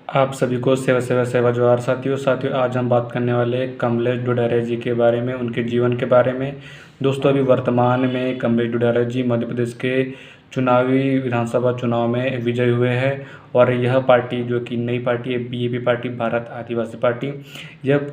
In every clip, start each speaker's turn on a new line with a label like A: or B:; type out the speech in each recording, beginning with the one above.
A: आप सभी को सेवा सेवा सेवा जोहार। साथियों आज हम बात करने वाले हैं कमलेश डोडारे जी के बारे में, उनके जीवन के बारे में। दोस्तों, अभी वर्तमान में कमलेश डोडारे जी मध्य प्रदेश के चुनावी विधानसभा चुनाव में विजयी हुए हैं और यह पार्टी जो कि नई पार्टी है, बीएपी पार्टी, भारत आदिवासी पार्टी,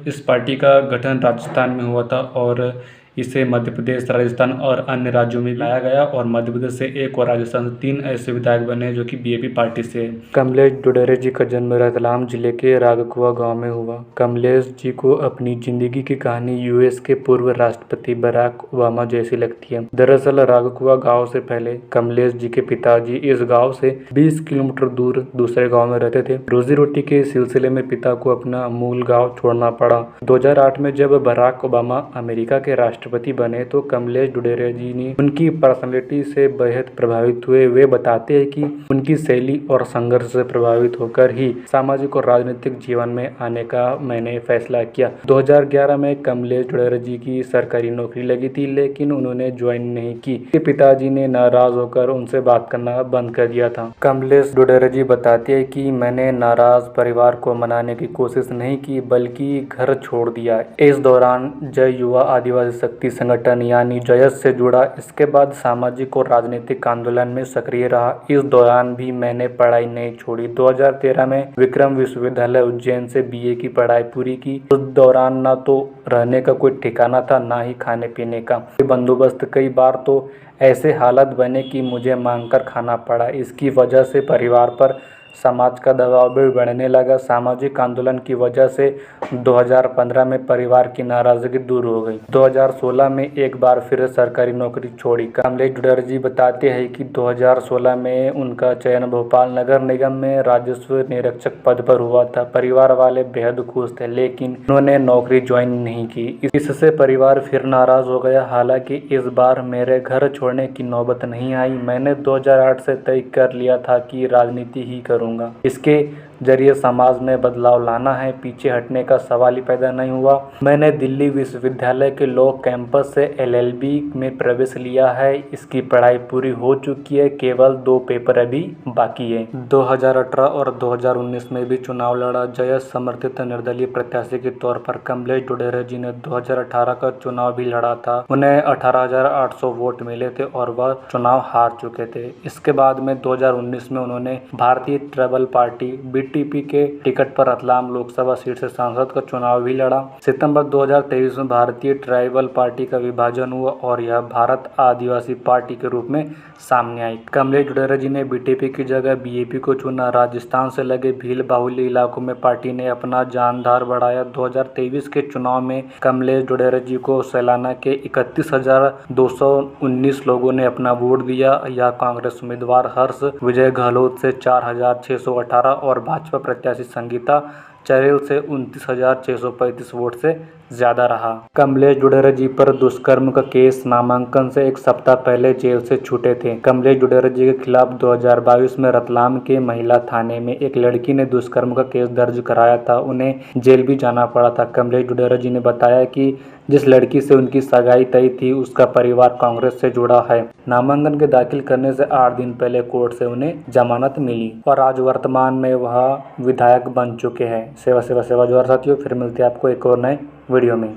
A: इस पार्टी का गठन राजस्थान में हुआ था और इसे मध्य प्रदेश, राजस्थान और अन्य राज्यों में लाया गया और मध्य प्रदेश से एक और राजस्थान से 3 ऐसे विधायक बने जो कि बीएपी पार्टी से हैं। कमलेश डोडारे जी का जन्म रतलाम जिले के रागकुआ गांव में हुआ। कमलेश जी को अपनी जिंदगी की कहानी यूएस के पूर्व राष्ट्रपति बराक ओबामा जैसी लगती है। दरअसल रागकुआ गांव से पहले कमलेश जी के पिताजी इस गांव से 20 किलोमीटर दूर दूसरे गांव में रहते थे। रोजी रोटी के सिलसिले में पिता को अपना मूल गांव छोड़ना पड़ा। 2008 में जब बराक ओबामा अमेरिका के राष्ट्रपति बने तो कमलेश डोडारे जी ने उनकी पर्सनालिटी से बेहद प्रभावित हुए। वे बताते हैं कि उनकी शैली और संघर्ष से प्रभावित होकर ही सामाजिक और राजनीतिक जीवन में आने का मैंने फैसला किया। 2011 में कमलेश डोडारे जी की सरकारी नौकरी लगी थी, लेकिन उन्होंने ज्वाइन नहीं की। पिताजी ने नाराज होकर उनसे बात करना बंद कर दिया था। कमलेश डोडारे जी बताते हैं कि मैंने नाराज परिवार को मनाने की कोशिश नहीं की, बल्कि घर छोड़ दिया। इस दौरान जय युवा आदिवासी शक्ति संगठन यानी जयस से जुड़ा। इसके बाद सामाजिक और राजनीतिक आंदोलन में सक्रिय रहा। इस दौरान भी मैंने पढ़ाई नहीं छोड़ी। 2013 में विक्रम विश्वविद्यालय उज्जैन से बीए की पढ़ाई पूरी की। उस दौरान ना तो रहने का कोई ठिकाना था, ना ही खाने पीने का बंदोबस्त। कई बार तो ऐसे हालात बने कि मुझे मांगकर खाना पड़ा। इसकी वजह से परिवार पर समाज का दबाव भी बढ़ने लगा। सामाजिक आंदोलन की वजह से 2015 में परिवार की नाराजगी दूर हो गई। 2016 में एक बार फिर सरकारी नौकरी छोड़ी। कमलेश डोडारे जी बताते हैं कि 2016 में उनका चयन भोपाल नगर निगम में राजस्व निरीक्षक पद पर हुआ था। परिवार वाले बेहद खुश थे, लेकिन उन्होंने नौकरी ज्वाइन नहीं की। इससे परिवार फिर नाराज हो गया। हालांकि इस बार मेरे घर छोड़ने की नौबत नहीं आई। मैंने 2008 से तय कर लिया था कि राजनीति ही करूंगा। इसके जरिए समाज में बदलाव लाना है। पीछे हटने का सवाल ही पैदा नहीं हुआ। मैंने दिल्ली विश्वविद्यालय के लॉ कैंपस से एलएलबी में प्रवेश लिया है। इसकी पढ़ाई पूरी हो चुकी है, केवल 2 पेपर अभी बाकी है। 2018 और 2019 में भी चुनाव लड़ा। जयस समर्थित निर्दलीय प्रत्याशी के तौर पर कमलेश डोडारे जी ने 2018 का चुनाव भी लड़ा था। उन्हें 18,800 वोट मिले थे और वह चुनाव हार चुके थे। इसके बाद में 2019 में उन्होंने भारतीय ट्राइबल पार्टी बीटीपी के टिकट पर रतलाम लोकसभा सीट से सांसद का चुनाव भी लड़ा। सितंबर 2023 में भारतीय ट्राइबल पार्टी का विभाजन हुआ और यह भारत आदिवासी पार्टी के रूप में सामने आई। कमलेश डोडारे जी ने बीटीपी की जगह बीएपी को चुना। राजस्थान से लगे भील बाहुल्य इलाकों में पार्टी ने अपना जानदार बढ़ाया। 2023 के चुनाव में कमलेश डोडारे जी को सैलाना के 31,219 लोगों ने अपना वोट दिया। यह कांग्रेस उम्मीदवार हर्ष विजय गहलोत से 4,618 और भाजपा प्रत्याशी संगीता चरेल से 29,635 वोट से ज्यादा रहा। कमलेश डोडारे जी पर दुष्कर्म का केस नामांकन से एक सप्ताह पहले जेल से छूटे थे। कमलेश डोडारे जी के खिलाफ 2022 में रतलाम के महिला थाने में एक लड़की ने दुष्कर्म का केस दर्ज कराया था। उन्हें जेल भी जाना पड़ा था। कमलेश डोडारे जी ने बताया कि जिस लड़की से उनकी सगाई तय थी उसका परिवार कांग्रेस से जुड़ा है। नामांकन के दाखिल करने से 8 दिन पहले कोर्ट से उन्हें जमानत मिली और आज वर्तमान में वह विधायक बन चुके हैं। सेवा सेवा सेवा जोहार साथियों, फिर मिलते हैं आपको एक और नए वीडियो में।